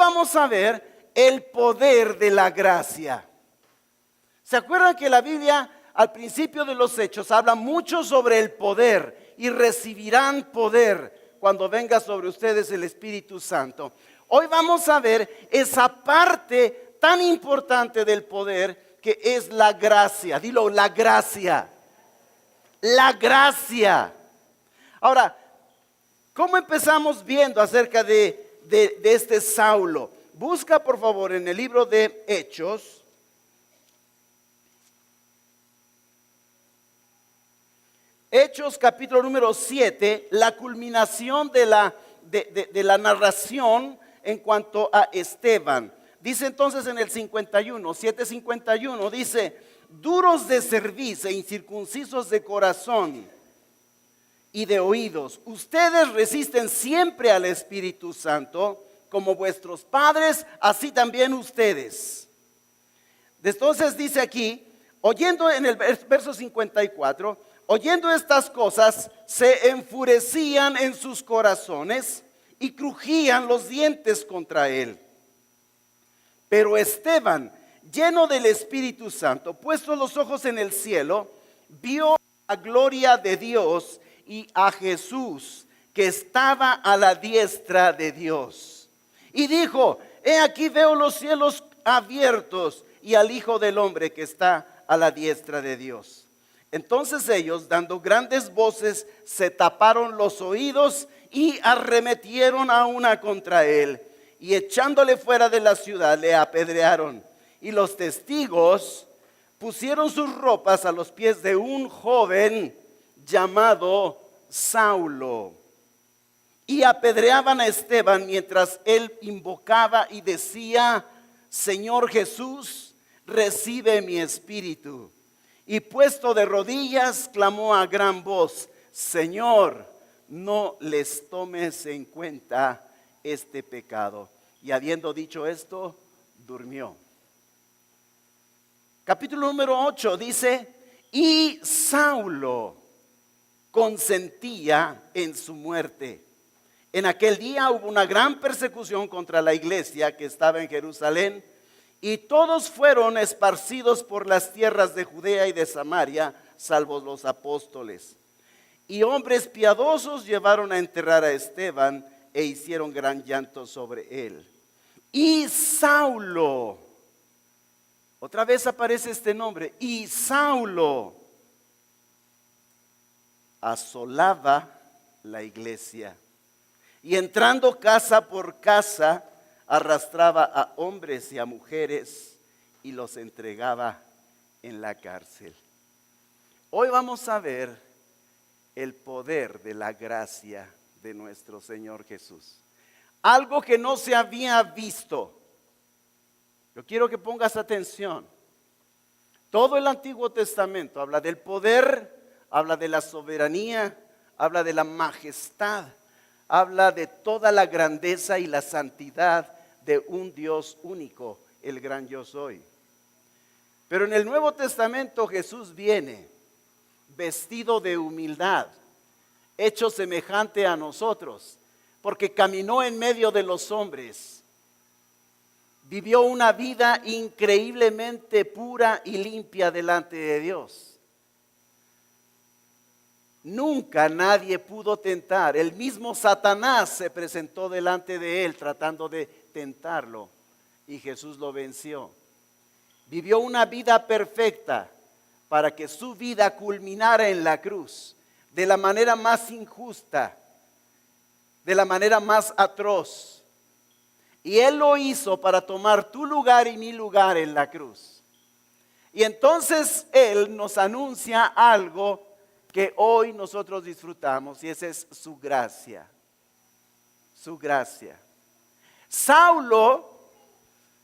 vamos a ver el poder de la gracia. ¿Se acuerdan que la Biblia al principio de los Hechos habla mucho sobre el poder? Y recibirán poder cuando venga sobre ustedes el Espíritu Santo. Hoy vamos a ver esa parte tan importante del poder que es la gracia. Dilo, la gracia. La gracia. Ahora, ¿cómo empezamos viendo acerca de este Saulo? Busca por favor en el libro de Hechos. Hechos capítulo número 7, la culminación de la narración en cuanto a Esteban. Dice entonces en el 51, 7:51, dice: duros de cerviz e incircuncisos de corazón y de oídos, ustedes resisten siempre al Espíritu Santo, como vuestros padres, así también ustedes. Entonces dice aquí, oyendo en el verso 54, oyendo estas cosas, se enfurecían en sus corazones y crujían los dientes contra él. Pero Esteban, lleno del Espíritu Santo, puestos los ojos en el cielo, vio la gloria de Dios y a Jesús, que estaba a la diestra de Dios. Y dijo: he aquí veo los cielos abiertos y al Hijo del Hombre que está a la diestra de Dios. Entonces ellos, dando grandes voces, se taparon los oídos y arremetieron a una contra él, y echándole fuera de la ciudad le apedrearon. Y los testigos pusieron sus ropas a los pies de un joven llamado Saulo, y apedreaban a Esteban mientras él invocaba y decía: Señor Jesús, recibe mi espíritu. Y puesto de rodillas, clamó a gran voz: Señor, no les tomes en cuenta este pecado. Y habiendo dicho esto, durmió. Capítulo número 8 dice: y Saulo consentía en su muerte. En aquel día hubo una gran persecución contra la iglesia que estaba en Jerusalén, y todos fueron esparcidos por las tierras de Judea y de Samaria, salvo los apóstoles. Y hombres piadosos llevaron a enterrar a Esteban e hicieron gran llanto sobre él. Y Saulo, otra vez aparece este nombre, y Saulo asolaba la iglesia, y entrando casa por casa, arrastraba a hombres y a mujeres y los entregaba en la cárcel. Hoy vamos a ver el poder de la gracia de nuestro Señor Jesús. Algo que no se había visto. Yo quiero que pongas atención. Todo el Antiguo Testamento habla del poder, habla de la soberanía, habla de la majestad, habla de toda la grandeza y la santidad de un Dios único, el gran yo soy. Pero en el Nuevo Testamento Jesús viene vestido de humildad, hecho semejante a nosotros, porque caminó en medio de los hombres, vivió una vida increíblemente pura y limpia delante de Dios. Nunca nadie pudo tentar. El mismo Satanás se presentó delante de él tratando de tentarlo, y Jesús lo venció. Vivió una vida perfecta para que su vida culminara en la cruz, de la manera más injusta, de la manera más atroz. Y Él lo hizo para tomar tu lugar y mi lugar en la cruz. Y entonces Él nos anuncia algo que hoy nosotros disfrutamos, y esa es su gracia. Su gracia. Saulo,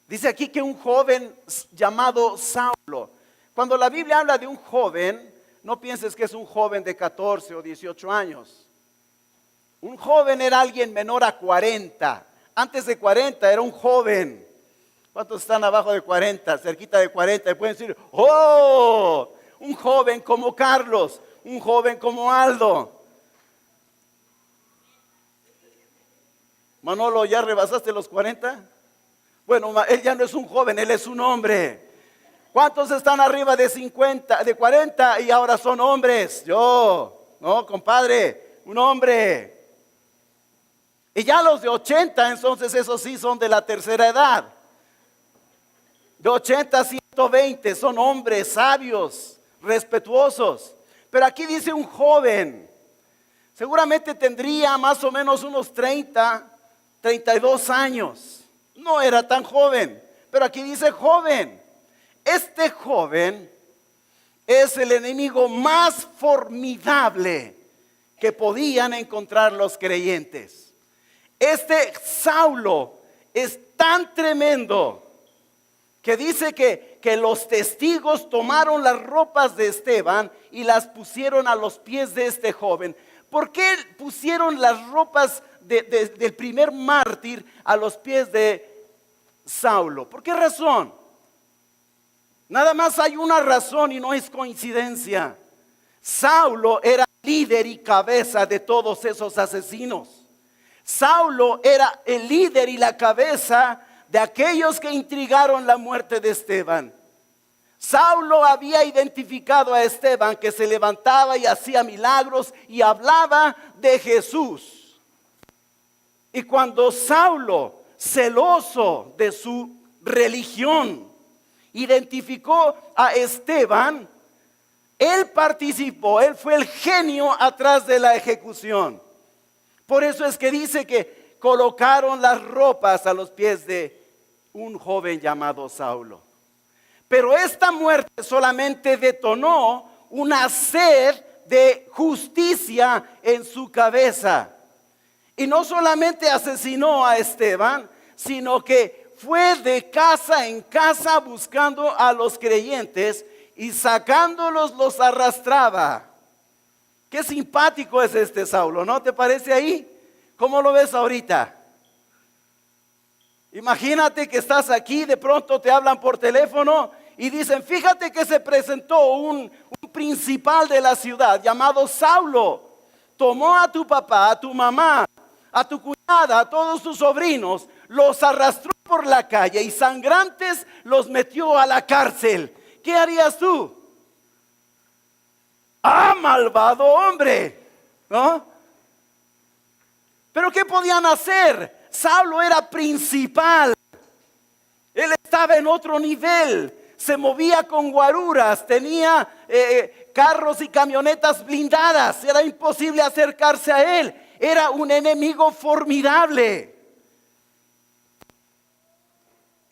dice aquí que un joven llamado Saulo. Cuando la Biblia habla de un joven, no pienses que es un joven de 14 o 18 años. Un joven era alguien menor a 40. Antes de 40 era un joven. ¿Cuántos están abajo de 40? Cerquita de 40. Y pueden decir: ¡oh! Un joven como Carlos, un joven como Aldo. Manolo, ¿ya rebasaste los 40? Bueno, él ya no es un joven, él es un hombre. ¿Cuántos están arriba de 50, de 40 y ahora son hombres? Yo, no, compadre, un hombre. Y ya los de 80, entonces esos sí son de la tercera edad. De 80 a 120 son hombres sabios, respetuosos. Pero aquí dice un joven. Seguramente tendría más o menos unos 30, 32 años. No era tan joven, pero aquí dice joven. Este joven es el enemigo más formidable que podían encontrar los creyentes. Este Saulo es tan tremendo que dice que los testigos tomaron las ropas de Esteban y las pusieron a los pies de este joven. ¿Por qué pusieron las ropas del primer mártir a los pies de Saulo? ¿Por qué razón? Nada más hay una razón y no es coincidencia. Saulo era líder y cabeza de todos esos asesinos. Saulo era el líder y la cabeza de aquellos que intrigaron la muerte de Esteban. Saulo había identificado a Esteban, que se levantaba y hacía milagros y hablaba de Jesús. Y cuando Saulo, celoso de su religión, identificó a Esteban, él participó, él fue el genio atrás de la ejecución. Por eso es que dice que colocaron las ropas a los pies de un joven llamado Saulo. Pero esta muerte solamente detonó una sed de justicia en su cabeza. Y no solamente asesinó a Esteban, sino que fue de casa en casa buscando a los creyentes y sacándolos los arrastraba. Qué simpático es este Saulo, ¿no te parece ahí? ¿Cómo lo ves ahorita? Imagínate que estás aquí, de pronto te hablan por teléfono y dicen, fíjate que se presentó un principal de la ciudad llamado Saulo. Tomó a tu papá, a tu mamá, a tu cuñada, a todos tus sobrinos, los arrastró por la calle y sangrantes los metió a la cárcel. ¿Qué harías tú? ¡Ah, malvado hombre! ¿No? ¿Pero qué podían hacer? Saulo era principal. Él estaba en otro nivel. Se movía con guaruras, tenía carros y camionetas blindadas. Era imposible acercarse a él. Era un enemigo formidable.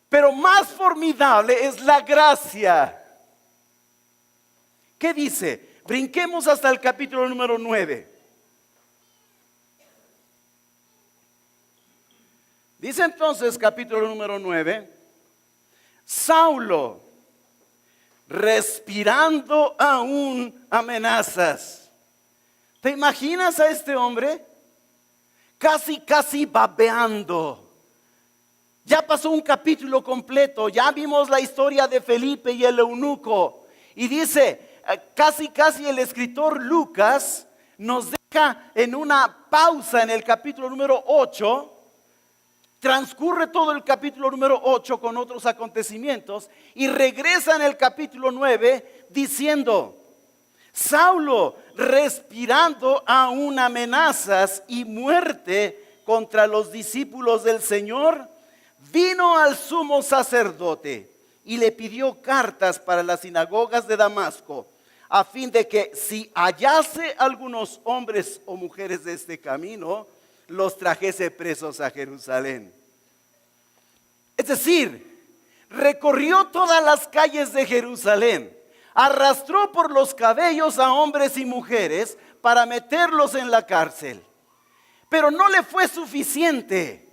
Pero más formidable es la gracia. ¿Qué dice? Brinquemos hasta el capítulo número 9. Dice entonces, capítulo número 9, Saulo, respirando aún amenazas. ¿Te imaginas a este hombre? Casi babeando. Ya pasó un capítulo completo, ya vimos la historia de Felipe y el eunuco. Y dice, casi el escritor Lucas nos deja en una pausa en el capítulo número 8. Transcurre todo el capítulo número 8 con otros acontecimientos y regresa en el capítulo 9 diciendo, Saulo respirando aún amenazas y muerte contra los discípulos del Señor, vino al sumo sacerdote y le pidió cartas para las sinagogas de Damasco, a fin de que si hallase algunos hombres o mujeres de este camino, los trajese presos a Jerusalén. Es decir, recorrió todas las calles de Jerusalén, arrastró por los cabellos a hombres y mujeres para meterlos en la cárcel. Pero no le fue suficiente,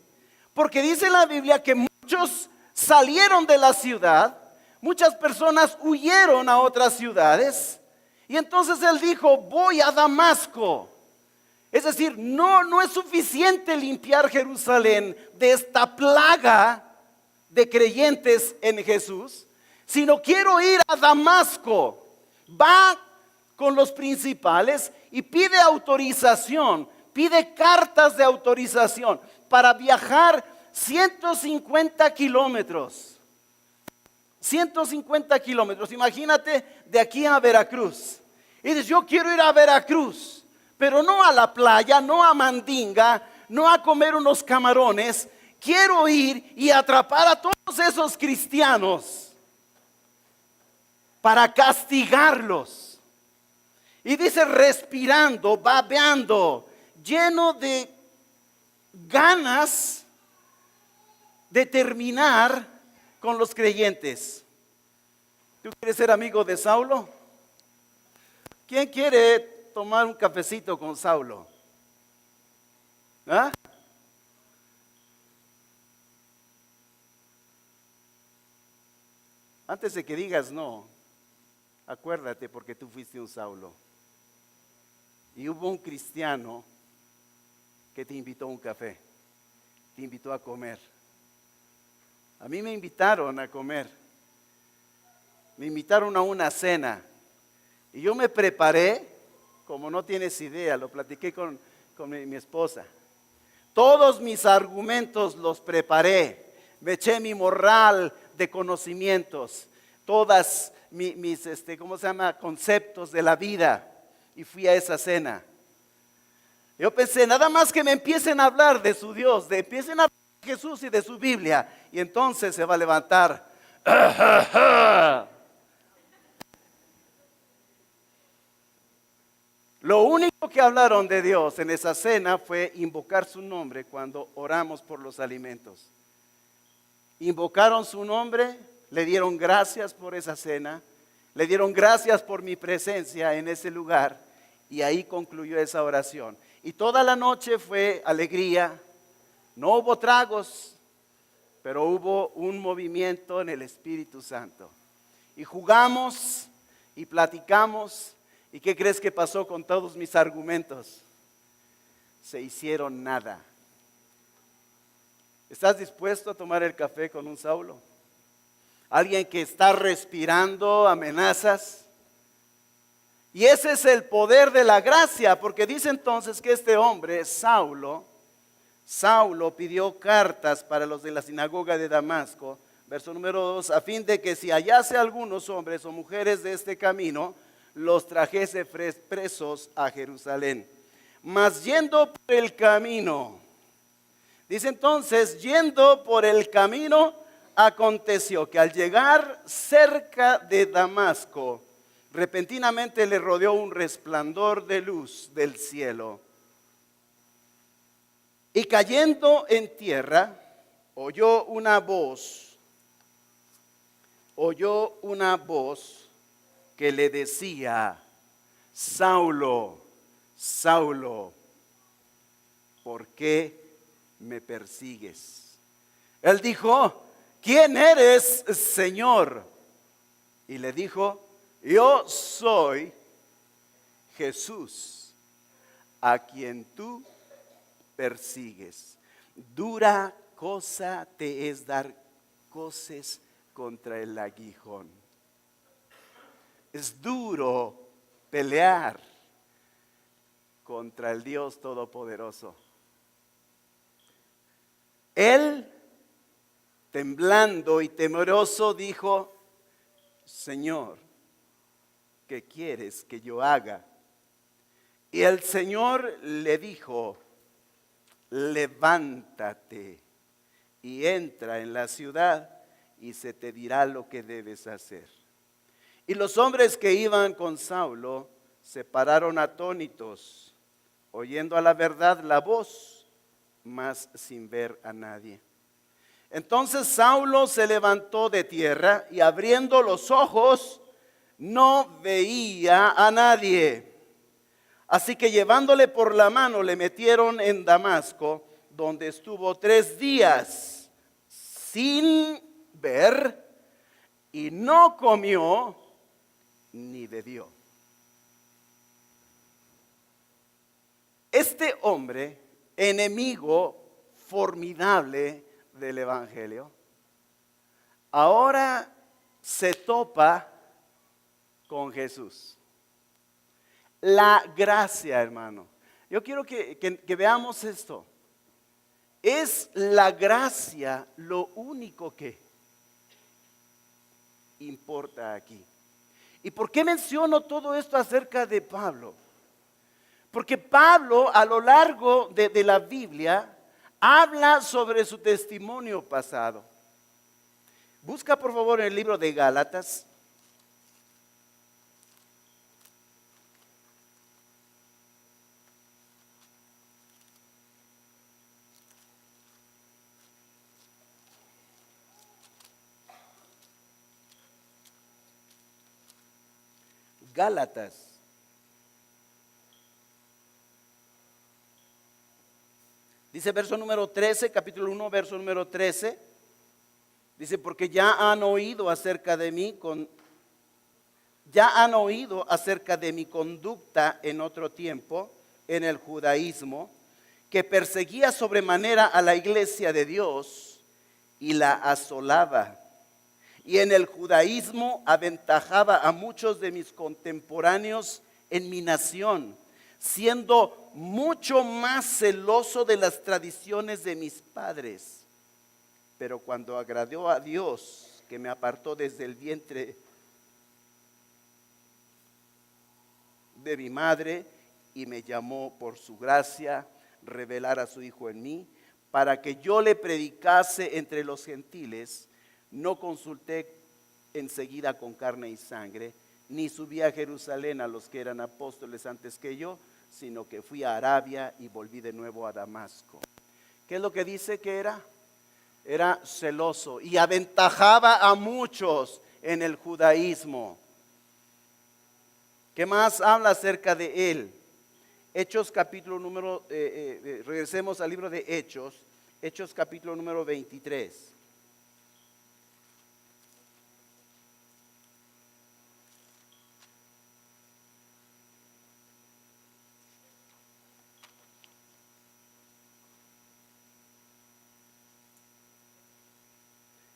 porque dice la Biblia que muchos salieron de la ciudad, muchas personas huyeron a otras ciudades, y entonces él dijo, voy a Damasco. Es decir, no es suficiente limpiar Jerusalén de esta plaga de creyentes en Jesús, sino quiero ir a Damasco. Va con los principales y pide autorización, pide cartas de autorización para viajar 150 kilómetros. 150 kilómetros. Imagínate de aquí a Veracruz. Y dices, yo quiero ir a Veracruz, pero no a la playa, no a Mandinga, no a comer unos camarones. Quiero ir y atrapar a todos esos cristianos para castigarlos. Y dice, respirando, babeando, lleno de ganas de terminar con los creyentes. ¿Tú quieres ser amigo de Saulo? ¿Quién quiere tomar un cafecito con Saulo? ¿Ah? Antes de que digas no, acuérdate porque tú fuiste un Saulo. Y hubo un cristiano que te invitó a un café, te invitó a comer. A mí me invitaron a comer, me invitaron a una cena y yo me preparé, como no tienes idea, lo platiqué con mi esposa. Todos mis argumentos los preparé, me eché mi morral de conocimientos, todas mis conceptos de la vida y fui a esa cena. Yo pensé, nada más que me empiecen a hablar de su Dios, empiecen a hablar de Jesús y de su Biblia, y entonces se va a levantar. Lo único que hablaron de Dios en esa cena fue invocar su nombre cuando oramos por los alimentos. Invocaron su nombre, le dieron gracias por esa cena, le dieron gracias por mi presencia en ese lugar, y ahí concluyó esa oración. Y toda la noche fue alegría, no hubo tragos, pero hubo un movimiento en el Espíritu Santo. Y jugamos y platicamos. ¿Y qué crees que pasó con todos mis argumentos? Se hicieron nada. ¿Estás dispuesto a tomar el café con un Saulo? Alguien que está respirando amenazas. Y ese es el poder de la gracia, porque dice entonces que este hombre, Saulo pidió cartas para los de la sinagoga de Damasco, verso número 2, a fin de que si hallase algunos hombres o mujeres de este camino, los trajese presos a Jerusalén. Mas yendo por el camino, dice entonces, yendo por el camino, aconteció que al llegar cerca de Damasco, repentinamente le rodeó un resplandor de luz del cielo. Y cayendo en tierra, oyó una voz que le decía, Saulo, Saulo, ¿por qué me persigues? Él dijo, ¿quién eres, Señor? Y le dijo, yo soy Jesús, a quien tú persigues. Dura cosa te es dar coces contra el aguijón. Es duro pelear contra el Dios Todopoderoso. Él, temblando y temeroso, dijo, Señor, ¿qué quieres que yo haga? Y el Señor le dijo, levántate y entra en la ciudad y se te dirá lo que debes hacer. Y los hombres que iban con Saulo se pararon atónitos, oyendo a la verdad la voz, mas sin ver a nadie. Entonces Saulo se levantó de tierra y abriendo los ojos, no veía a nadie. Así que llevándole por la mano le metieron en Damasco, donde estuvo 3 días sin ver y no comió ni bebió. Este hombre, enemigo formidable del Evangelio, ahora se topa con Jesús. La gracia, hermano. Yo quiero que veamos esto. Es la gracia lo único que importa aquí. ¿Y por qué menciono todo esto acerca de Pablo? Porque Pablo a lo largo de la Biblia habla sobre su testimonio pasado. Busca por favor en el libro de Gálatas. Gálatas. Dice verso número 13, capítulo 1, verso número 13. Dice, porque ya han oído acerca de mí, ya han oído acerca de mi conducta en otro tiempo, en el judaísmo, que perseguía sobremanera a la iglesia de Dios y la asolaba. Y en el judaísmo aventajaba a muchos de mis contemporáneos en mi nación, siendo mucho más celoso de las tradiciones de mis padres. Pero cuando agradó a Dios, que me apartó desde el vientre de mi madre y me llamó por su gracia, revelar a su Hijo en mí, para que yo le predicase entre los gentiles, no consulté enseguida con carne y sangre, ni subí a Jerusalén a los que eran apóstoles antes que yo, sino que fui a Arabia y volví de nuevo a Damasco. ¿Qué es lo que dice que era? Era celoso y aventajaba a muchos en el judaísmo. ¿Qué más habla acerca de él? Hechos capítulo número, regresemos al libro de Hechos, Hechos capítulo número 23.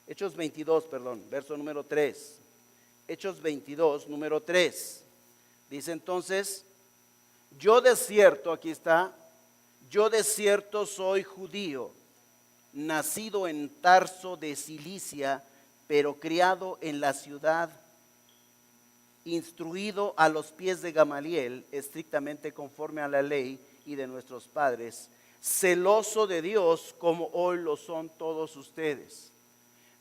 Hechos 22, perdón, verso número 3. Hechos 22, número 3. Dice entonces, yo de cierto, aquí está, yo de cierto soy judío, nacido en Tarso de Cilicia, pero criado en la ciudad, instruido a los pies de Gamaliel, estrictamente conforme a la ley y de nuestros padres, celoso de Dios como hoy lo son todos ustedes.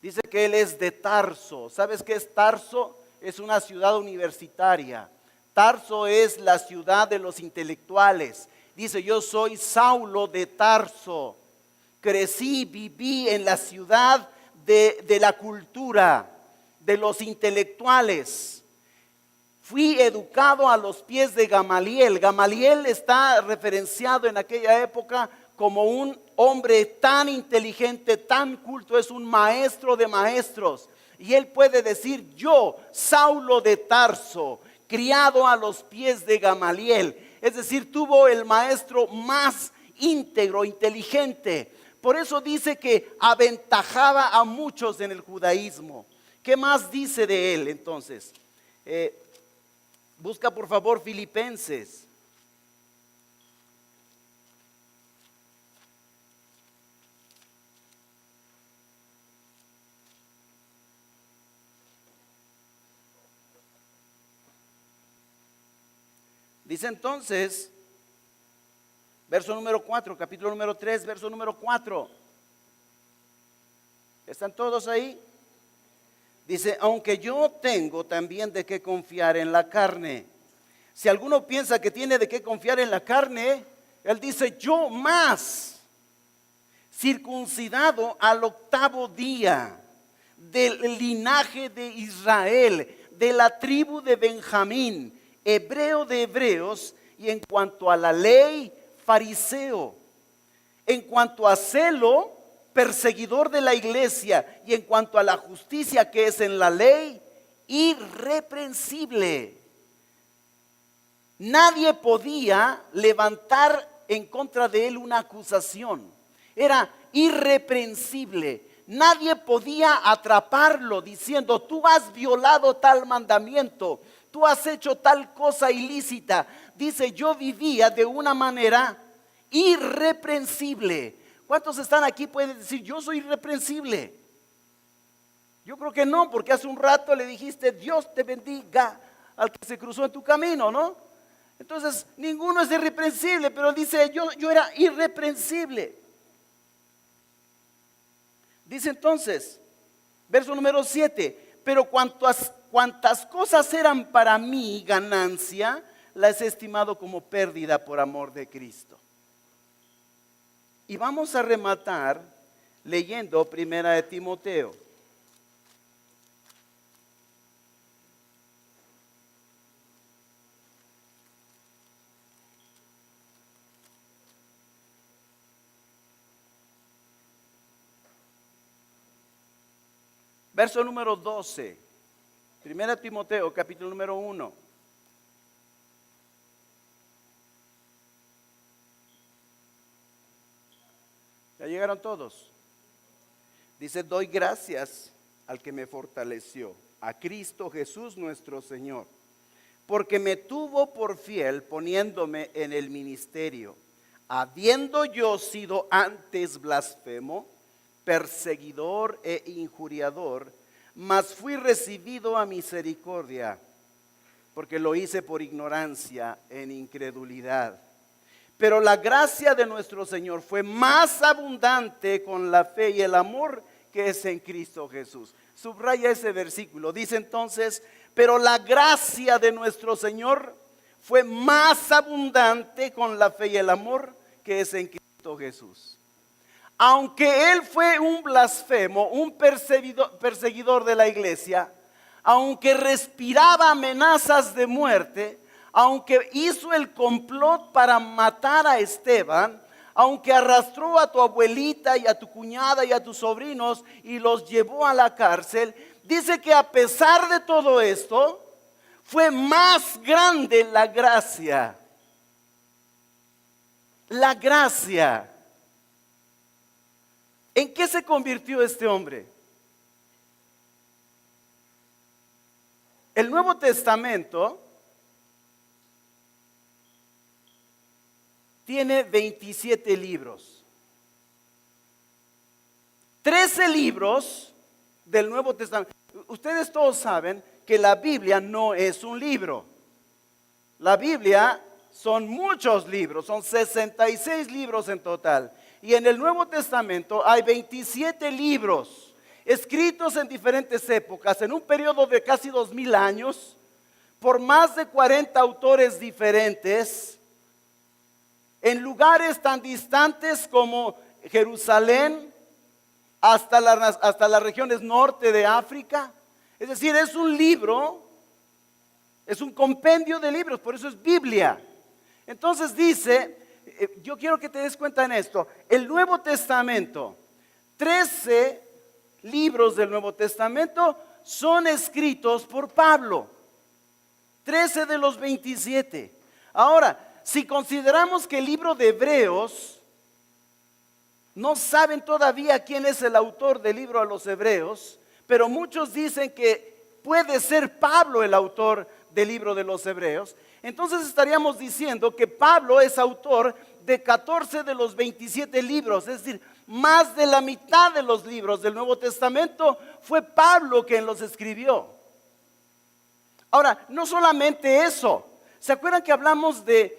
Dice que él es de Tarso. ¿Sabes qué es Tarso? Es una ciudad universitaria. Tarso es la ciudad de los intelectuales. Dice, yo soy Saulo de Tarso. Crecí, viví en la ciudad de la cultura, de los intelectuales. Fui educado a los pies de Gamaliel. Gamaliel está referenciado en aquella época como un hombre tan inteligente, tan culto, es un maestro de maestros. Y él puede decir, yo, Saulo de Tarso, criado a los pies de Gamaliel. Es decir, tuvo el maestro más íntegro, inteligente. Por eso dice que aventajaba a muchos en el judaísmo. ¿Qué más dice de él entonces? Busca por favor Filipenses. Dice entonces, verso número 4, capítulo número 3, verso número 4. ¿Están todos ahí? Dice, aunque yo tengo también de qué confiar en la carne. Si alguno piensa que tiene de qué confiar en la carne, él dice, yo más, circuncidado al 8º día, del linaje de Israel, de la tribu de Benjamín, hebreo de hebreos, y en cuanto a la ley, fariseo. En cuanto a celo, perseguidor de la iglesia, y en cuanto a la justicia que es en la ley, irreprensible. Nadie podía levantar en contra de él una acusación. Era irreprensible. Nadie podía atraparlo diciendo, tú has violado tal mandamiento, tú has hecho tal cosa ilícita. Dice, yo vivía de una manera irreprensible. ¿Cuántos están aquí pueden decir, yo soy irreprensible? Yo creo que no, porque hace un rato le dijiste, Dios te bendiga al que se cruzó en tu camino, ¿no? Entonces, ninguno es irreprensible, pero dice, yo era irreprensible. Dice entonces, verso número 7, pero cuantas cosas eran para mí ganancia, las he estimado como pérdida por amor de Cristo. Y vamos a rematar leyendo Primera de Timoteo. Verso número 12. Primera de Timoteo, capítulo número 1. ¿Ya llegaron todos? Dice, doy gracias al que me fortaleció, a Cristo Jesús nuestro Señor, porque me tuvo por fiel poniéndome en el ministerio, habiendo yo sido antes blasfemo, perseguidor e injuriador, mas fui recibido a misericordia, porque lo hice por ignorancia en incredulidad. Pero la gracia de nuestro Señor fue más abundante con la fe y el amor que es en Cristo Jesús. Subraya ese versículo. Dice entonces, pero la gracia de nuestro Señor fue más abundante con la fe y el amor que es en Cristo Jesús. Aunque él fue un blasfemo, un perseguidor de la iglesia, aunque respiraba amenazas de muerte, aunque hizo el complot para matar a Esteban, aunque arrastró a tu abuelita y a tu cuñada y a tus sobrinos y los llevó a la cárcel, dice que a pesar de todo esto, fue más grande la gracia. La gracia. ¿En qué se convirtió este hombre? El Nuevo Testamento tiene 27 libros. 13 libros del Nuevo Testamento. Ustedes todos saben que la Biblia no es un libro. La Biblia son muchos libros, son 66 libros en total. Y en el Nuevo Testamento hay 27 libros escritos en diferentes épocas, en un periodo de casi 2000 años, por más de 40 autores diferentes, en lugares tan distantes como Jerusalén, hasta las regiones norte de África. Es decir, es un libro, es un compendio de libros, por eso es Biblia. Entonces dice, yo quiero que te des cuenta en esto, el Nuevo Testamento, 13 libros del Nuevo Testamento son escritos por Pablo, 13 de los 27. Ahora, si consideramos que el libro de Hebreos, no saben todavía quién es el autor del libro a los Hebreos, pero muchos dicen que puede ser Pablo el autor del libro de los Hebreos, entonces estaríamos diciendo que Pablo es autor de 14 de los 27 libros, es decir, más de la mitad de los libros del Nuevo Testamento fue Pablo quien los escribió. Ahora, no solamente eso, ¿se acuerdan que hablamos de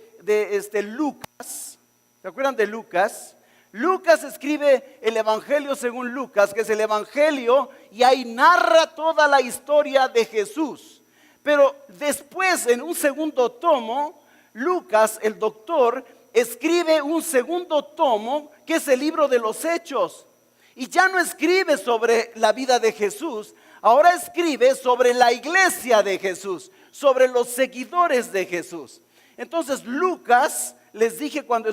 Lucas? ¿Se acuerdan de Lucas? Lucas escribe el Evangelio según Lucas, que es el Evangelio, y ahí narra toda la historia de Jesús. Pero después, en un segundo tomo, Lucas, el doctor, escribe un segundo tomo, que es el libro de los Hechos. Y ya no escribe sobre la vida de Jesús, ahora escribe sobre la iglesia de Jesús, sobre los seguidores de Jesús. Entonces Lucas, les dije cuando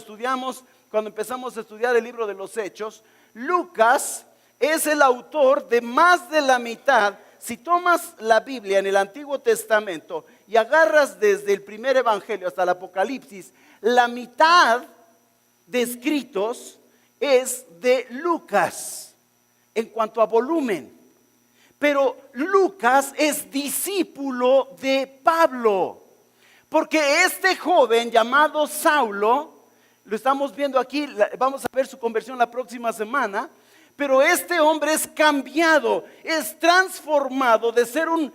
empezamos a estudiar el libro de los Hechos, Lucas es el autor de más de la mitad. Si tomas la Biblia en el Antiguo Testamento y agarras desde el primer evangelio hasta el Apocalipsis, la mitad de escritos es de Lucas en cuanto a volumen. Pero Lucas es discípulo de Pablo, porque este joven llamado Saulo Lo estamos viendo aquí, vamos a ver su conversión la próxima semana. Pero este hombre es cambiado, es transformado de ser un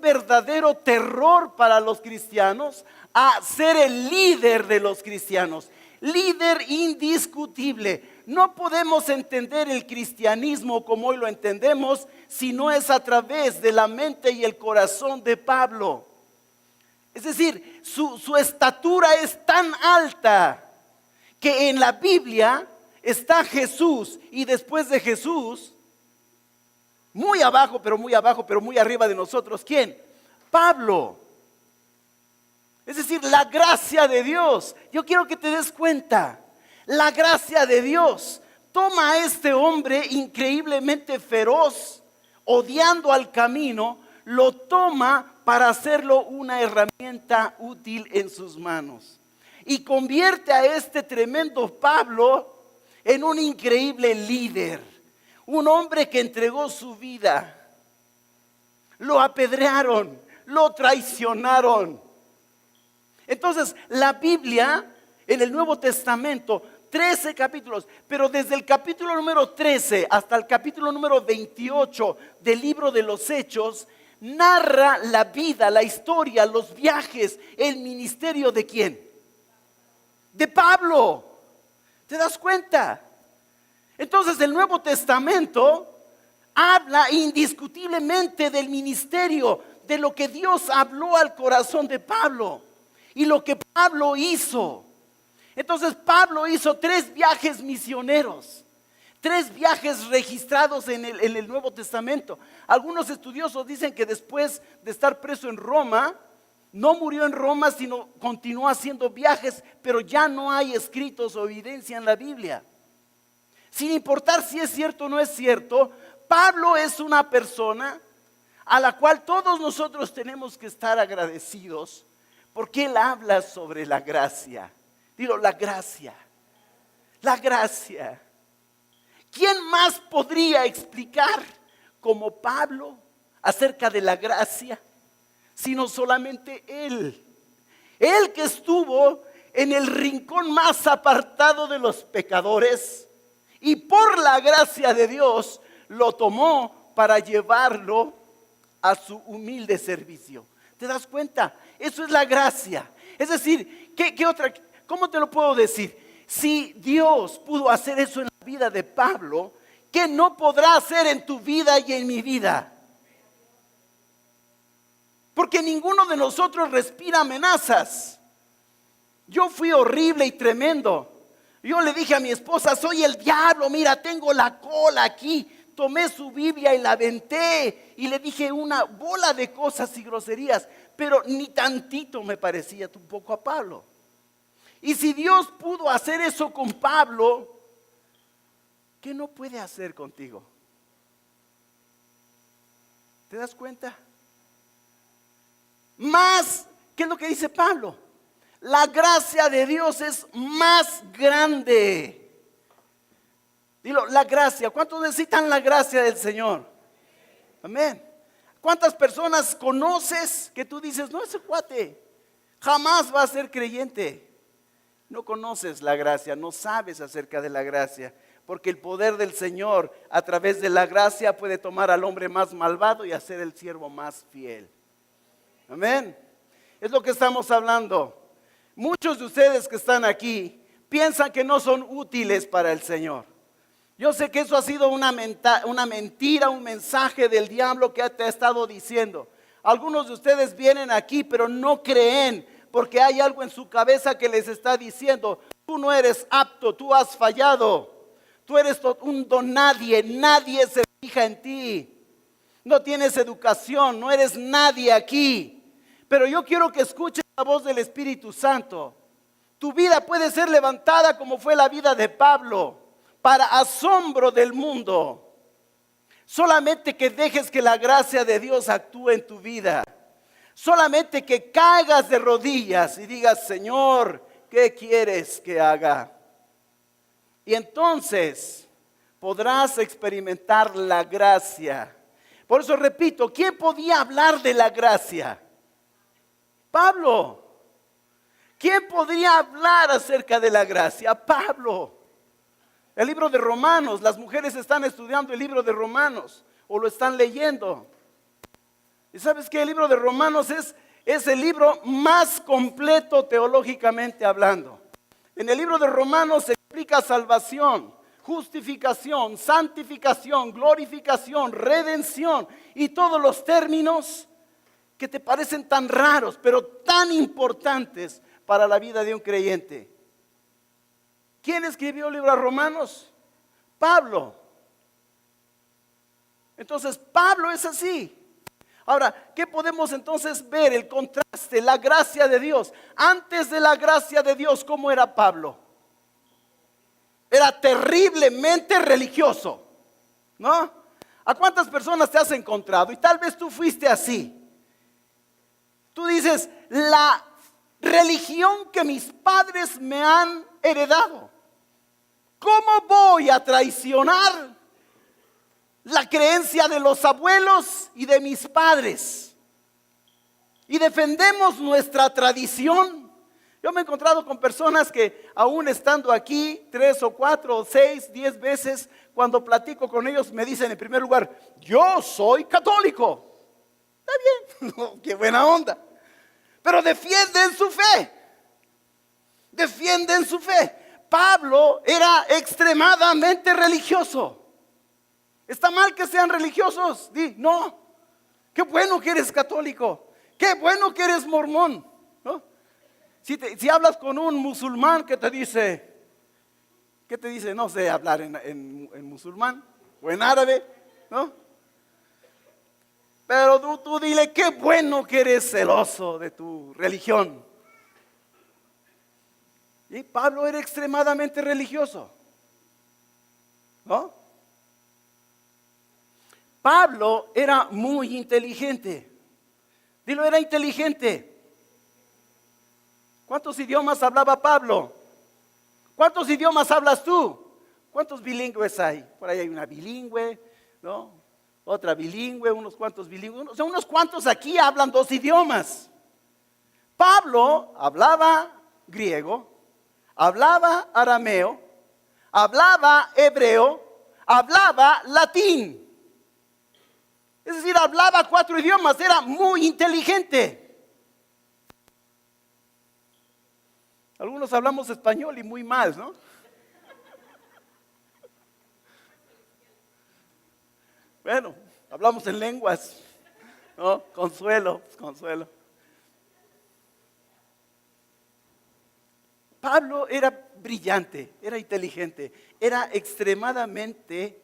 verdadero terror para los cristianos a ser el líder de los cristianos. Líder indiscutible. No podemos entender el cristianismo como hoy lo entendemos si no es a través de la mente y el corazón de Pablo. Es decir, su estatura es tan alta que en la Biblia está Jesús y después de Jesús, muy abajo, pero muy arriba de nosotros, ¿quién? Pablo. Es decir, la gracia de Dios. Yo quiero que te des cuenta, la gracia de Dios toma a este hombre increíblemente feroz, odiando al camino, lo toma para hacerlo una herramienta útil en sus manos. Y convierte a este tremendo Pablo en un increíble líder, un hombre que entregó su vida. Lo apedrearon, lo traicionaron. Entonces, la Biblia en el Nuevo Testamento, 13 capítulos, pero desde el capítulo número 13 hasta el capítulo número 28 del libro de los Hechos, narra la vida, la historia, los viajes, el ministerio ¿de quién? De Pablo. ¿Te das cuenta? Entonces el Nuevo Testamento habla indiscutiblemente del ministerio, de lo que Dios habló al corazón de Pablo y lo que Pablo hizo. Entonces Pablo hizo 3 viajes misioneros, 3 viajes registrados en el Nuevo Testamento. Algunos estudiosos dicen que después de estar preso en Roma, no murió en Roma, sino continuó haciendo viajes, pero ya no hay escritos o evidencia en la Biblia. Sin importar si es cierto o no es cierto, Pablo es una persona a la cual todos nosotros tenemos que estar agradecidos, porque él habla sobre la gracia. Dilo, la gracia. La gracia. ¿Quién más podría explicar como Pablo acerca de la gracia? Sino solamente él. Él que estuvo en el rincón más apartado de los pecadores y por la gracia de Dios lo tomó para llevarlo a su humilde servicio. ¿Te das cuenta? Eso es la gracia. Es decir, ¿qué otra? ¿Cómo te lo puedo decir? Si Dios pudo hacer eso en la vida de Pablo, ¿qué no podrá hacer en tu vida y en mi vida? Porque ninguno de nosotros respira amenazas. Yo fui horrible y tremendo. Yo le dije a mi esposa, soy el diablo, mira, tengo la cola aquí. Tomé su Biblia y la aventé y le dije una bola de cosas y groserías, pero ni tantito me parecía un poco a Pablo. Y si Dios pudo hacer eso con Pablo, ¿qué no puede hacer contigo? ¿Te das cuenta? Más, ¿qué es lo que dice Pablo? La gracia de Dios es más grande. Dilo, la gracia. ¿Cuántos necesitan la gracia del Señor? Amén. ¿Cuántas personas conoces que tú dices, no, ese cuate jamás va a ser creyente? No conoces la gracia, no sabes acerca de la gracia. Porque el poder del Señor a través de la gracia puede tomar al hombre más malvado y hacer el siervo más fiel. Amén. Es lo que estamos hablando. Muchos de ustedes que están aquí piensan que no son útiles para el Señor. Yo sé que eso ha sido una mentira, un mensaje del diablo que te ha estado diciendo. Algunos de ustedes vienen aquí pero no creen porque hay algo en su cabeza que les está diciendo, tú no eres apto, tú has fallado, tú eres un don nadie, nadie se fija en ti, no tienes educación, no eres nadie aquí. Pero yo quiero que escuches la voz del Espíritu Santo. Tu vida puede ser levantada como fue la vida de Pablo, para asombro del mundo. Solamente que dejes que la gracia de Dios actúe en tu vida. Solamente que caigas de rodillas y digas, Señor, ¿qué quieres que haga? Y entonces podrás experimentar la gracia. Por eso repito, ¿quién podía hablar de la gracia? Pablo. ¿Quién podría hablar acerca de la gracia? Pablo. El libro de Romanos, las mujeres están estudiando el libro de Romanos o lo están leyendo. ¿Y sabes qué? El libro de Romanos es el libro más completo teológicamente hablando. En el libro de Romanos se explica salvación, justificación, santificación, glorificación, redención y todos los términos que te parecen tan raros, pero tan importantes para la vida de un creyente. ¿Quién escribió el libro de Romanos? Pablo. Entonces, Pablo es así. Ahora, ¿qué podemos entonces ver? El contraste, la gracia de Dios. Antes de la gracia de Dios, ¿cómo era Pablo? Era terriblemente religioso, ¿no? ¿A cuántas personas te has encontrado? Y tal vez tú fuiste así. Tú dices, la religión que mis padres me han heredado, ¿cómo voy a traicionar la creencia de los abuelos y de mis padres? Y defendemos nuestra tradición. Yo me he encontrado con personas que aún estando aquí 3 o 4 o 6, 10 veces, cuando platico con ellos me dicen en primer lugar, yo soy católico. Está bien, qué buena onda. Pero defienden su fe. Defienden su fe. Pablo era extremadamente religioso. ¿Está mal que sean religiosos? No. Qué bueno que eres católico. Qué bueno que eres mormón, ¿no? Si hablas con un musulmán que te dice, ¿qué te dice? No sé hablar en musulmán o en árabe, ¿no? Pero tú dile, qué bueno que eres celoso de tu religión. Y Pablo era extremadamente religioso, ¿no? Pablo era muy inteligente. Dilo, era inteligente. ¿Cuántos idiomas hablaba Pablo? ¿Cuántos idiomas hablas tú? ¿Cuántos bilingües hay? Por ahí hay una bilingüe, ¿no? Otra bilingüe, unos cuantos bilingües. O sea, unos cuantos aquí hablan 2 idiomas. Pablo hablaba griego, hablaba arameo, hablaba hebreo, hablaba latín. Es decir, hablaba 4 idiomas, era muy inteligente. Algunos hablamos español y muy mal, ¿no? Bueno, hablamos en lenguas, ¿no? Consuelo. Pablo era brillante, era inteligente, era extremadamente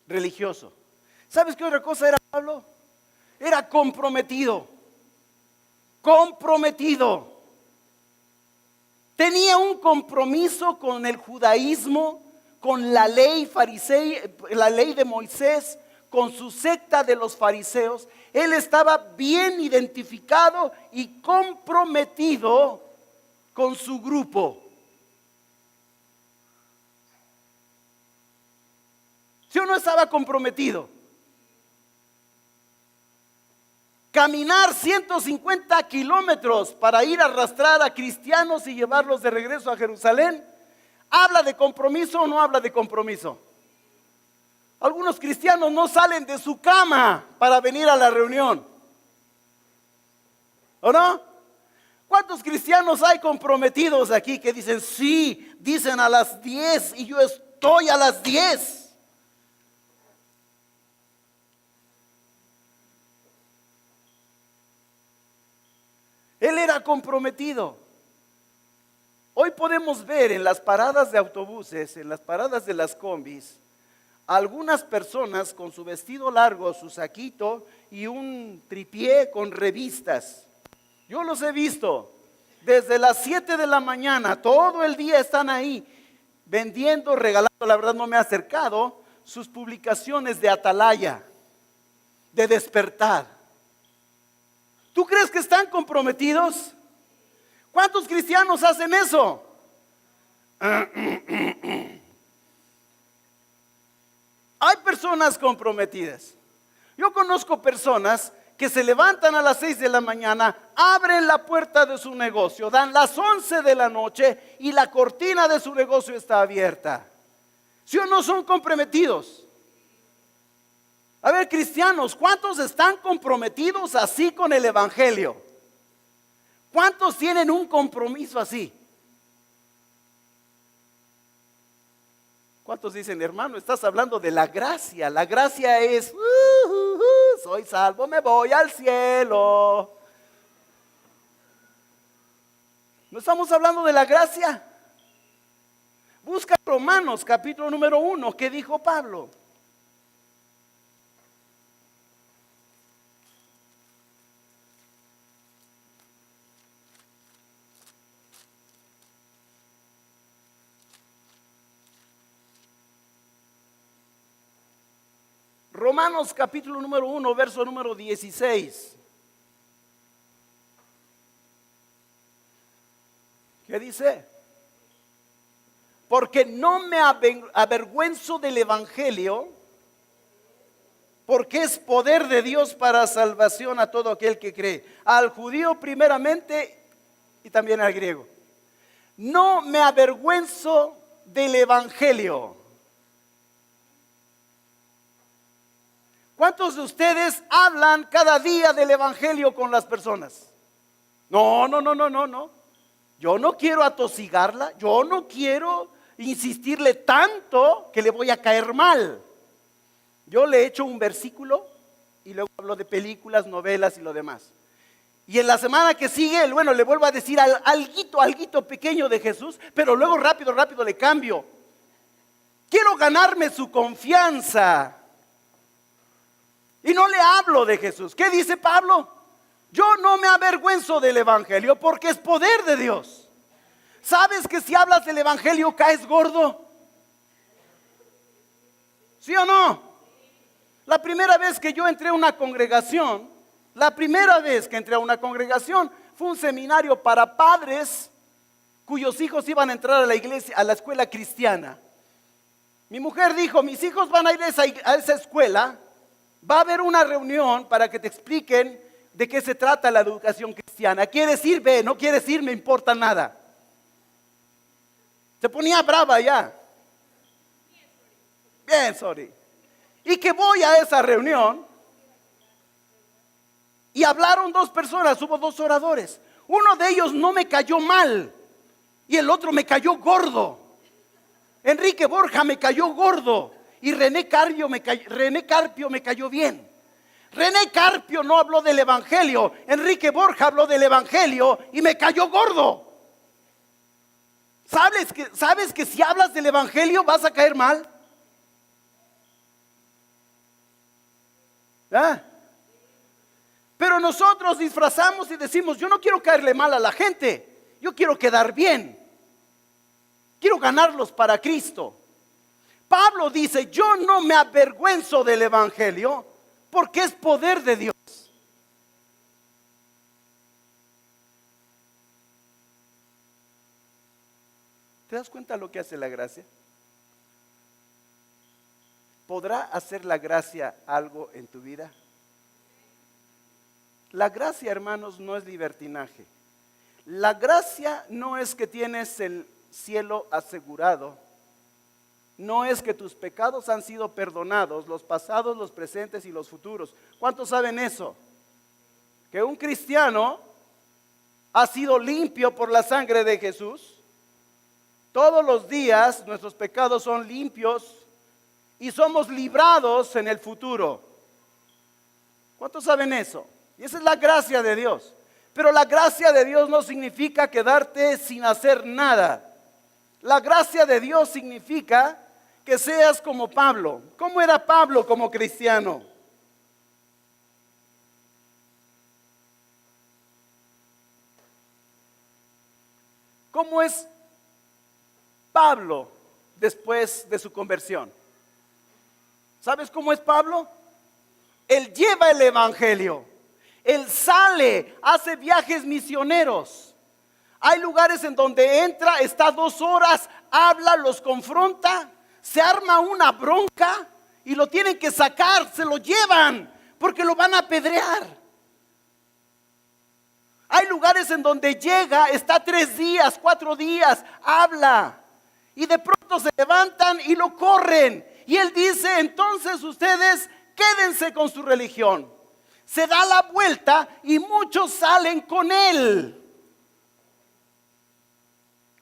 religioso. ¿Sabes qué otra cosa era Pablo? Era comprometido. Tenía un compromiso con el judaísmo, con la ley farisea, la ley de Moisés, con su secta de los fariseos. Él estaba bien identificado y comprometido con su grupo. ¿Sí o no estaba comprometido? Caminar 150 kilómetros para ir a arrastrar a cristianos y llevarlos de regreso a Jerusalén, ¿habla de compromiso o no habla de compromiso? Algunos cristianos no salen de su cama para venir a la reunión, ¿o no? ¿Cuántos cristianos hay comprometidos aquí que dicen, sí, dicen a las 10 y yo estoy a las 10? Él era comprometido. Hoy podemos ver en las paradas de autobuses, en las paradas de las combis, algunas personas con su vestido largo, su saquito y un tripié con revistas. Yo los he visto desde las 7 de la mañana, todo el día están ahí vendiendo, regalando, la verdad no me he acercado, sus publicaciones de Atalaya, de Despertar. ¿Tú crees que están comprometidos? ¿Cuántos cristianos hacen eso? Hay personas comprometidas. Yo conozco personas que se levantan a las 6 de la mañana, abren la puerta de su negocio, dan las 11 de la noche y la cortina de su negocio está abierta. ¿Sí o no son comprometidos? A ver, cristianos, ¿cuántos están comprometidos así con el evangelio? ¿Cuántos tienen un compromiso así? ¿Cuántos dicen, hermano, estás hablando de la gracia? La gracia es, soy salvo, me voy al cielo. No estamos hablando de la gracia. Busca Romanos capítulo número 1, ¿qué dijo Pablo? Romanos capítulo número 1, verso número 16. ¿Qué dice? Porque no me avergüenzo del evangelio, porque es poder de Dios para salvación a todo aquel que cree, al judío primeramente y también al griego. No me avergüenzo del evangelio. ¿Cuántos de ustedes hablan cada día del evangelio con las personas? No. Yo no quiero atosigarla, yo no quiero insistirle tanto que le voy a caer mal. Yo le echo un versículo y luego hablo de películas, novelas y lo demás. Y en la semana que sigue, bueno, le vuelvo a decir alguito pequeño de Jesús, pero luego rápido le cambio. Quiero ganarme su confianza. Y no le hablo de Jesús. ¿Qué dice Pablo? Yo no me avergüenzo del evangelio porque es poder de Dios. ¿Sabes que si hablas del evangelio caes gordo? ¿Sí o no? La primera vez que yo entré a una congregación, fue un seminario para padres cuyos hijos iban a entrar a la iglesia, a la escuela cristiana. Mi mujer dijo, mis hijos van a ir a esa escuela. Va a haber una reunión para que te expliquen de qué se trata la educación cristiana. ¿Quieres ir? Ve, no quieres ir, me importa nada. Se ponía brava ya. Bien, sorry. Y que voy a esa reunión y hablaron dos personas, hubo dos oradores. Uno de ellos no me cayó mal y el otro me cayó gordo. Enrique Borja me cayó gordo. Y René Carpio me cayó bien. René Carpio no habló del evangelio. Enrique Borja habló del evangelio y me cayó gordo. ¿Sabes que si hablas del evangelio vas a caer mal? ¿Ah? Pero nosotros disfrazamos y decimos, yo no quiero caerle mal a la gente. Yo quiero quedar bien. Quiero ganarlos para Cristo. Pablo dice, yo no me avergüenzo del evangelio porque es poder de Dios. ¿Te das cuenta lo que hace la gracia? ¿Podrá hacer la gracia algo en tu vida? La gracia, hermanos, no es libertinaje. La gracia no es que tienes el cielo asegurado. No es que tus pecados han sido perdonados, los pasados, los presentes y los futuros. ¿Cuántos saben eso? Que un cristiano ha sido limpio por la sangre de Jesús. Todos los días nuestros pecados son limpios y somos librados en el futuro. ¿Cuántos saben eso? Y esa es la gracia de Dios. Pero la gracia de Dios no significa quedarte sin hacer nada. La gracia de Dios significa que seas como Pablo. ¿Cómo era Pablo como cristiano? ¿Cómo es Pablo después de su conversión? ¿Sabes cómo es Pablo? Él lleva el evangelio. Él sale, hace viajes misioneros. Hay lugares en donde entra, está 2 horas, habla, los confronta. Se arma una bronca y lo tienen que sacar, se lo llevan porque lo van a apedrear. Hay lugares en donde llega, está 3 días, 4 días, habla. Y de pronto se levantan y lo corren. Y él dice, entonces ustedes quédense con su religión. Se da la vuelta y muchos salen con él.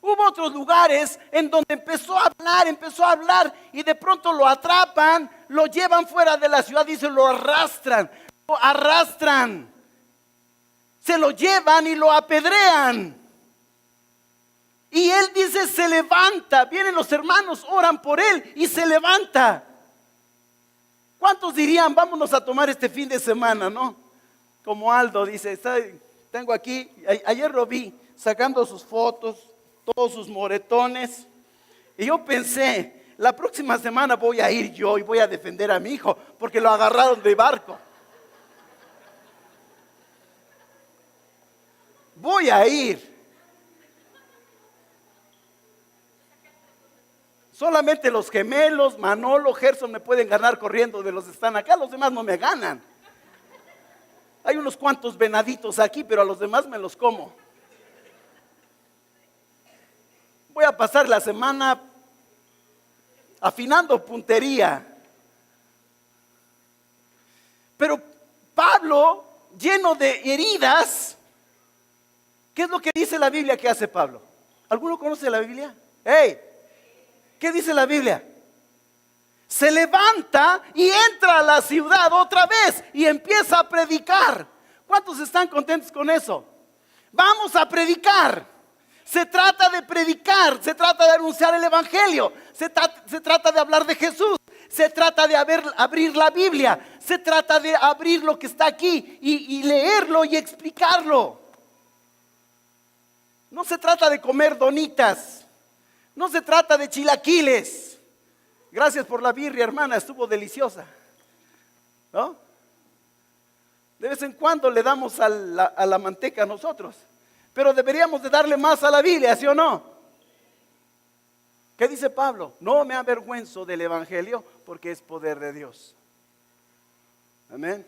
Hubo otros lugares en donde empezó a hablar y de pronto lo atrapan, lo llevan fuera de la ciudad y se lo arrastran, se lo llevan y lo apedrean. Y él dice, se levanta, vienen los hermanos, oran por él y se levanta. ¿Cuántos dirían, vámonos a tomar este fin de semana, no? Como Aldo dice, tengo aquí, ayer lo vi sacando sus fotos, todos sus moretones. Y yo pensé, la próxima semana voy a ir yo y voy a defender a mi hijo, porque lo agarraron de barco. Voy a ir. Solamente los gemelos, Manolo, Gerson me pueden ganar corriendo de los que están acá, los demás no me ganan. Hay unos cuantos venaditos aquí, pero a los demás me los como. Voy a pasar la semana afinando puntería. Pero Pablo, lleno de heridas, ¿qué es lo que dice la Biblia que hace Pablo? ¿Alguno conoce la Biblia? ¡Hey! ¿Qué dice la Biblia? Se levanta y entra a la ciudad otra vez y empieza a predicar. ¿Cuántos están contentos con eso? Vamos a predicar. Se trata de predicar, se trata de anunciar el evangelio, se trata de hablar de Jesús, se trata de abrir la Biblia, se trata de abrir lo que está aquí y leerlo y explicarlo. No se trata de comer donitas, no se trata de chilaquiles. Gracias por la birria, hermana, estuvo deliciosa, ¿no? De vez en cuando le damos a la manteca a nosotros, pero deberíamos de darle más a la Biblia, ¿sí o no? ¿Qué dice Pablo? No me avergüenzo del evangelio porque es poder de Dios. Amén.